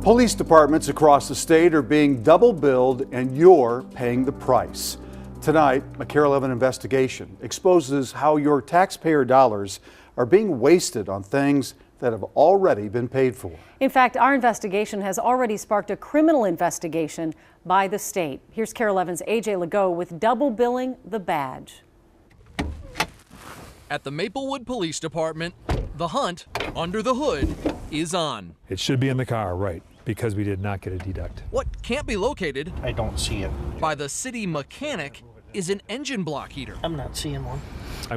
Police departments across the state are being double billed and you're paying the price. Tonight, a KARE 11 investigation exposes how your taxpayer dollars are being wasted on things that have already been paid for. In fact, our investigation has already sparked a criminal investigation by the state. Here's KARE 11's AJ Legault with double billing the badge. At the Maplewood Police Department, the hunt under the hood is on. It should be in the car, right, because we did not get a deduct. What can't be located, I don't see it. by the city mechanic is an engine block heater. I'm not seeing one.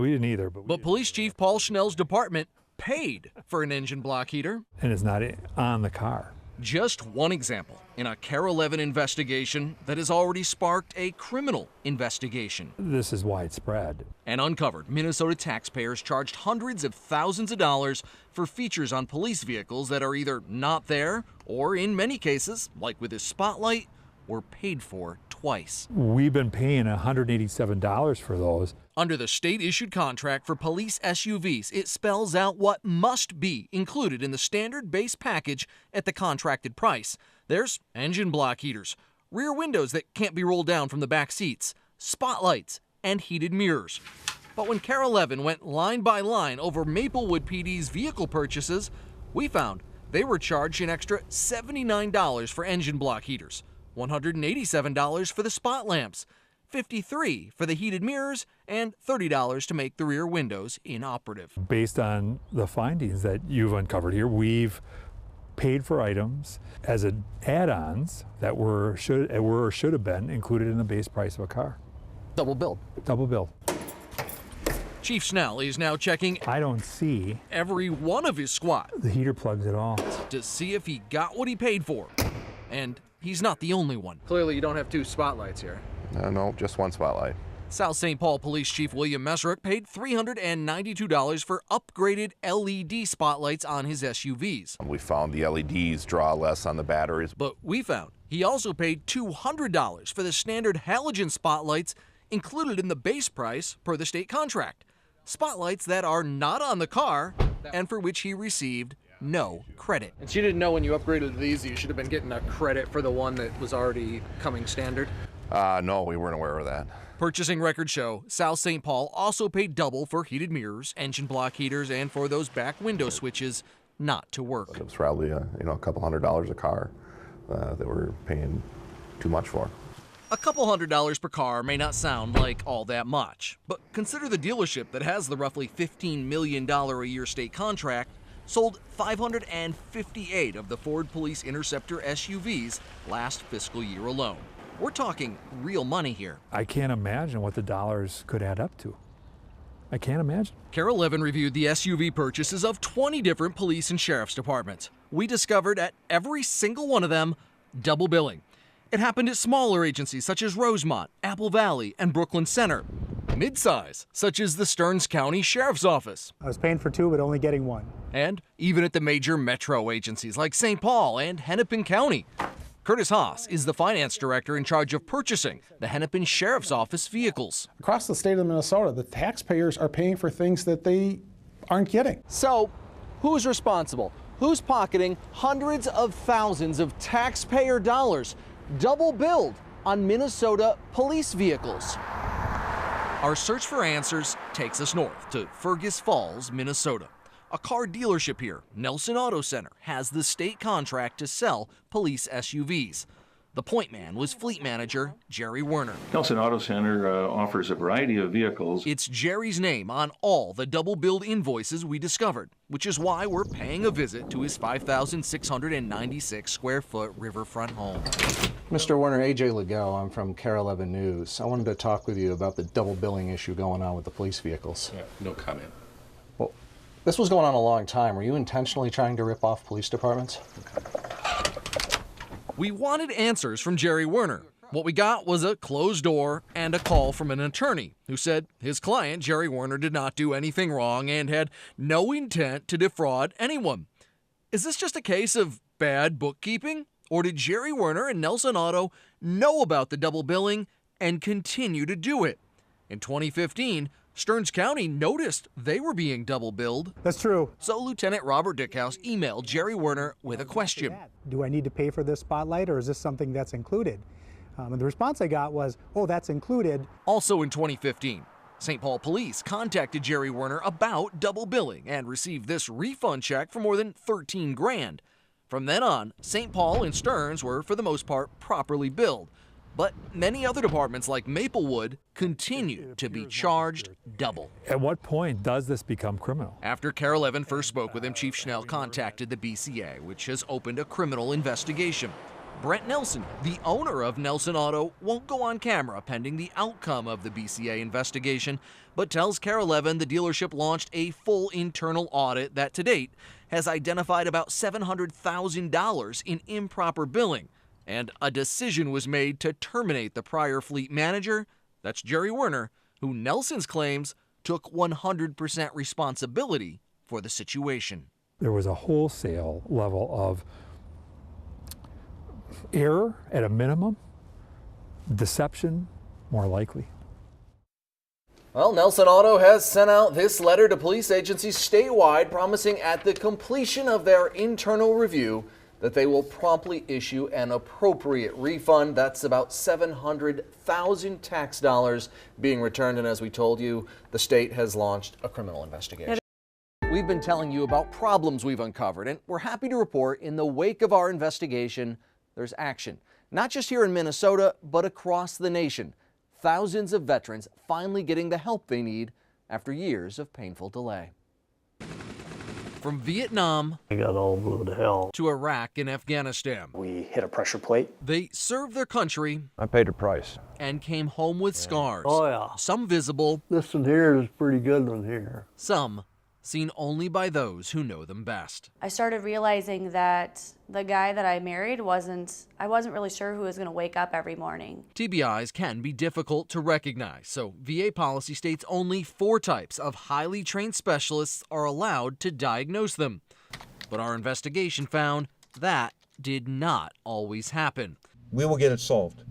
We didn't either, But Police Chief Paul Schnell's department paid for an engine block heater. and it's not on the car. Just one example in a KARE 11 investigation that has already sparked a criminal investigation. This is widespread. And uncovered, Minnesota taxpayers charged hundreds of thousands of dollars for features on police vehicles that are either not there or, in many cases, like with this spotlight, were paid for twice. We've been paying $187 for those. Under the state-issued contract for police SUVs, it spells out what must be included in the standard base package at the contracted price. There's engine block heaters, rear windows that can't be rolled down from the back seats, spotlights, and heated mirrors. But when KARE 11 went line by line over Maplewood PD's vehicle purchases, we found they were charged an extra $79 for engine block heaters, $187 for the spot lamps, $53 for the heated mirrors, and $30 to make the rear windows inoperative. Based on the findings that you've uncovered here, we've paid for items as add-ons that were or should have been included in the base price of a car. Double billed. Double billed. Chief Schnell is now checking I don't see every one of his squad the heater plugs at all. to see if he got what he paid for. And he's not the only one. Clearly you don't have two spotlights here. No, just one spotlight. South St. Paul Police Chief William Mesrick paid $392 for upgraded LED spotlights on his SUVs. We found the LEDs draw less on the batteries. But we found he also paid $200 for the standard halogen spotlights included in the base price per the state contract. Spotlights that are not on the car and for which he received no credit. And so you didn't know when you upgraded these you should have been getting a credit for the one that was already coming standard? No, we weren't aware of that. Purchasing records show South St. Paul also paid double for heated mirrors, engine block heaters, and for those back window switches not to work. It was probably a couple $100 a car that we're paying too much for. A couple $100 per car may not sound like all that much, but consider the dealership that has the roughly $15 million a year state contract sold 558 of the Ford Police Interceptor SUVs last fiscal year alone. We're talking real money here. I can't imagine what the dollars could add up to. I can't imagine. KARE 11 reviewed the SUV purchases of 20 different police and sheriff's departments. We discovered at every single one of them double billing. It happened at smaller agencies such as Rosemont, Apple Valley, and Brooklyn Center. Midsize, such as the Stearns County Sheriff's Office. I was paying for two, but only getting one. And even at the major metro agencies like St. Paul and Hennepin County. Curtis Haas is the finance director in charge of purchasing the Hennepin Sheriff's Office vehicles. Across the state of Minnesota, the taxpayers are paying for things that they aren't getting. So, who's responsible? Who's pocketing hundreds of thousands of taxpayer dollars double billed on Minnesota police vehicles? Our search for answers takes us north to Fergus Falls, Minnesota. A car dealership here, Nelson Auto Center, has the state contract to sell police SUVs. The point man was fleet manager Jerry Werner. Nelson Auto Center offers a variety of vehicles. It's Jerry's name on all the double-billed invoices we discovered, which is why we're paying a visit to his 5,696 square foot riverfront home. Mr. Werner, AJ Legault, I'm from KARE 11 News. I wanted to talk with you about the double billing issue going on with the police vehicles. Yeah, no comment. Well, this was going on a long time. Were you intentionally trying to rip off police departments? We wanted answers from Jerry Werner. What we got was a closed door and a call from an attorney who said his client, Jerry Werner, did not do anything wrong and had no intent to defraud anyone. Is this just a case of bad bookkeeping? Or did Jerry Werner and Nelson Auto know about the double billing and continue to do it? In 2015, Stearns County noticed they were being double billed. That's true. So Lieutenant Robert Dickhouse emailed Jerry Werner with a question. Do I need to pay for this spotlight, or is this something that's included? And the response I got was, oh, that's included. Also in 2015, St. Paul police contacted Jerry Werner about double billing and received this refund check for more than $13 grand. From then on, St. Paul and Stearns were, for the most part, properly billed. But many other departments like Maplewood continue to be charged double. At what point does this become criminal? After Carol Evan first spoke with him, Chief Schnell contacted the BCA, which has opened a criminal investigation. Brent Nelson, the owner of Nelson Auto, won't go on camera pending the outcome of the BCA investigation, but tells Carol Evan the dealership launched a full internal audit that to date has identified about $700,000 in improper billing. And a decision was made to terminate the prior fleet manager, that's Jerry Werner, who Nelson's claims took 100% responsibility for the situation. There was a wholesale level of error at a minimum, deception more likely. Well, Nelson Auto has sent out this letter to police agencies statewide promising at the completion of their internal review that they will promptly issue an appropriate refund. That's about 700,000 tax dollars being returned. And as we told you, the state has launched a criminal investigation. We've been telling you about problems we've uncovered, and we're happy to report in the wake of our investigation, there's action. Not just here in Minnesota, but across the nation. Thousands of veterans finally getting the help they need after years of painful delay. From Vietnam I got all blue to hell. to Iraq and Afghanistan, We hit a pressure plate. they served their country I paid a price. and came home with scars. Oh yeah. Some visible, This one here is a pretty good one here. some seen only by those who know them best. I started realizing that the guy that I married I wasn't really sure who was going to wake up every morning. TBIs can be difficult to recognize, so VA policy states only 4 types of highly trained specialists are allowed to diagnose them. But our investigation found that did not always happen. We will get it solved.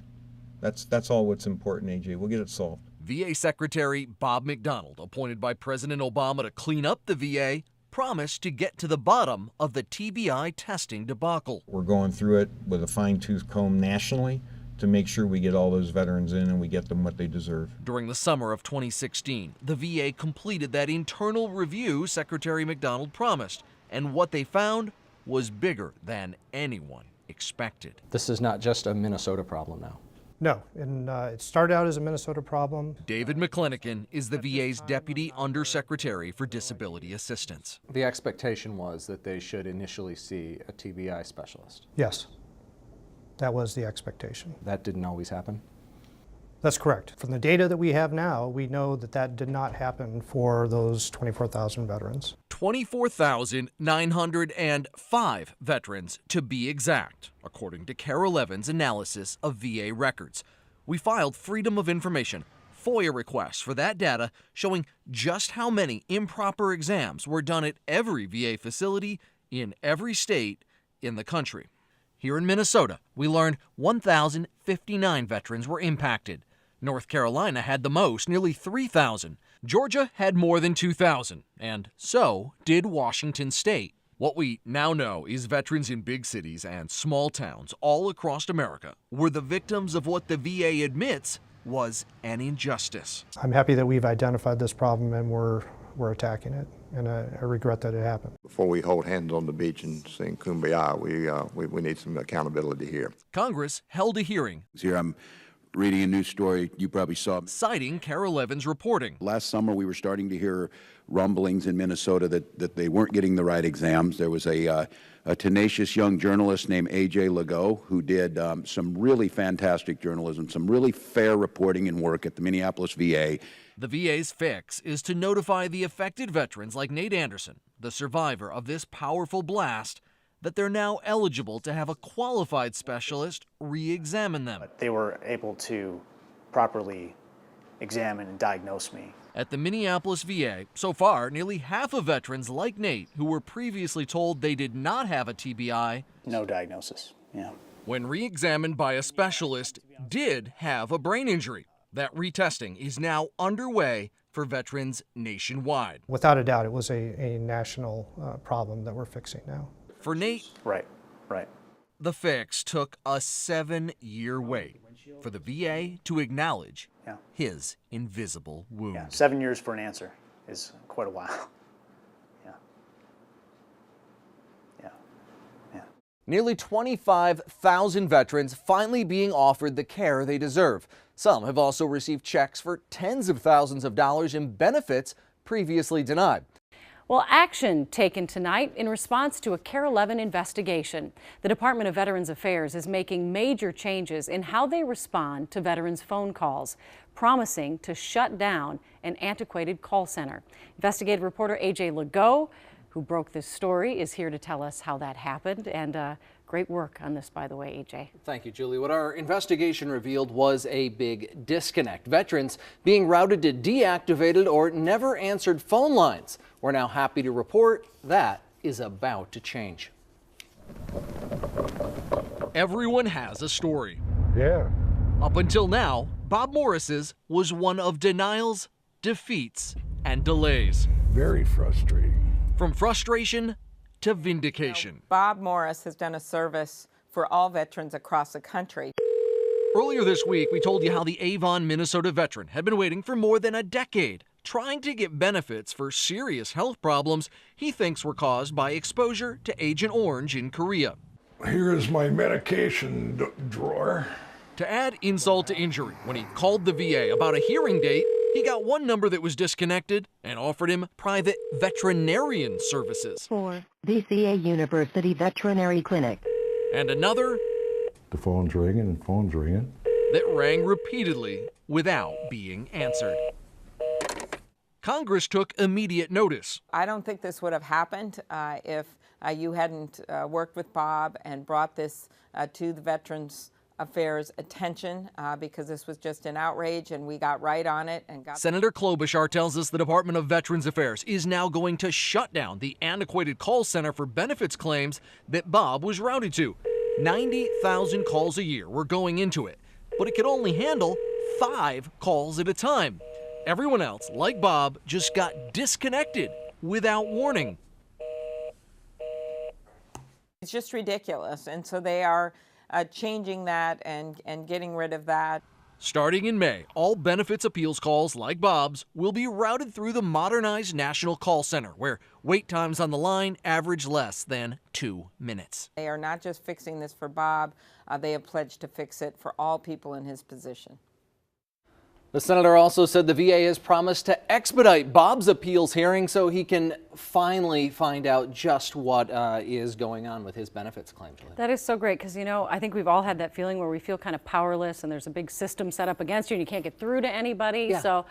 That's all what's important, AJ. We'll get it solved. VA Secretary Bob McDonald, appointed by President Obama to clean up the VA, promised to get to the bottom of the TBI testing debacle. We're going through it with a fine-tooth comb nationally to make sure we get all those veterans in and we get them what they deserve. During the summer of 2016, the VA completed that internal review Secretary McDonald promised, and what they found was bigger than anyone expected. This is not just a Minnesota problem now. No, and it started out as a Minnesota problem. David McClinican is the VA's Deputy Undersecretary for Disability Assistance. The expectation was that they should initially see a TBI specialist. Yes, that was the expectation. That didn't always happen. That's correct. From the data that we have now, we know that that did not happen for those 24,000 veterans. 24,905 veterans to be exact, according to Carol Evans' analysis of VA records. We filed Freedom of Information, FOIA requests for that data showing just how many improper exams were done at every VA facility in every state in the country. Here in Minnesota, we learned 1,059 veterans were impacted. North Carolina had the most, nearly 3,000. Georgia had more than 2,000, and so did Washington State. What we now know is veterans in big cities and small towns all across America were the victims of what the VA admits was an injustice. I'm happy that we've identified this problem and we're attacking it, and I regret that it happened. Before we hold hands on the beach and sing Kumbaya, we need some accountability here. Congress held a hearing. Here I'm reading a news story you probably saw. Citing Carol Evans' reporting. Last summer we were starting to hear rumblings in Minnesota that they weren't getting the right exams. There was a tenacious young journalist named A.J. Legault who did some really fantastic journalism, some really fair reporting and work at the Minneapolis VA. The VA's fix is to notify the affected veterans like Nate Anderson, the survivor of this powerful blast, that they're now eligible to have a qualified specialist re-examine them. They were able to properly examine and diagnose me. At the Minneapolis VA, so far, nearly half of veterans like Nate, who were previously told they did not have a TBI, No diagnosis, yeah. when re-examined by a specialist, did have a brain injury. That retesting is now underway for veterans nationwide. Without a doubt, it was a national problem that we're fixing now. For Nate, Right. the fix took a 7-year wait for the VA to acknowledge his invisible wound. Yeah, 7 years for an answer is quite a while. Nearly 25,000 veterans finally being offered the care they deserve. Some have also received checks for tens of thousands of dollars in benefits previously denied. Well, action taken tonight in response to a Care 11 investigation. The Department of Veterans Affairs is making major changes in how they respond to veterans' phone calls, promising to shut down an antiquated call center. Investigative reporter AJ Legault, who broke this story, is here to tell us how that happened. And great work on this, by the way, AJ. Thank you, Julie. What our investigation revealed was a big disconnect. Veterans being routed to deactivated or never answered phone lines. We're now happy to report that is about to change. Everyone has a story. Yeah. Up until now, Bob Morris's was one of denials, defeats, and delays. Very frustrating. From frustration to vindication. Bob Morris has done a service for all veterans across the country. Earlier this week, we told you how the Avon, Minnesota veteran had been waiting for more than a decade, trying to get benefits for serious health problems he thinks were caused by exposure to Agent Orange in Korea. Here is my medication drawer. To add insult to injury, when he called the VA about a hearing date, he got one number that was disconnected and offered him private veterinarian services. For VCA University Veterinary Clinic. And another The phone's ringing. that rang repeatedly without being answered. Congress took immediate notice. I don't think this would have happened if you hadn't worked with Bob and brought this to the Veterans Affairs attention, because this was just an outrage and we got right on it and got. Senator Klobuchar tells us the Department of Veterans Affairs is now going to shut down the antiquated call center for benefits claims that Bob was routed to. 90,000 calls a year were going into it, but it could only handle 5 calls at a time. Everyone else, like Bob, just got disconnected without warning. It's just ridiculous, and so they are changing that and getting rid of that. Starting in May, all benefits appeals calls like Bob's will be routed through the modernized National Call Center, where wait times on the line average less than 2 minutes. They are not just fixing this for Bob, they have pledged to fix it for all people in his position. The senator also said the VA has promised to expedite Bob's appeals hearing so he can finally find out just what is going on with his benefits claim. That is so great because, you know, I think we've all had that feeling where we feel kind of powerless and there's a big system set up against you and you can't get through to anybody. Yeah. So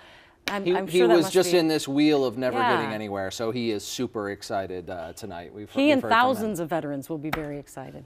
I'm He sure that was must just be... in this wheel of never Yeah. getting anywhere, so he is super excited tonight. He and thousands of veterans will be very excited.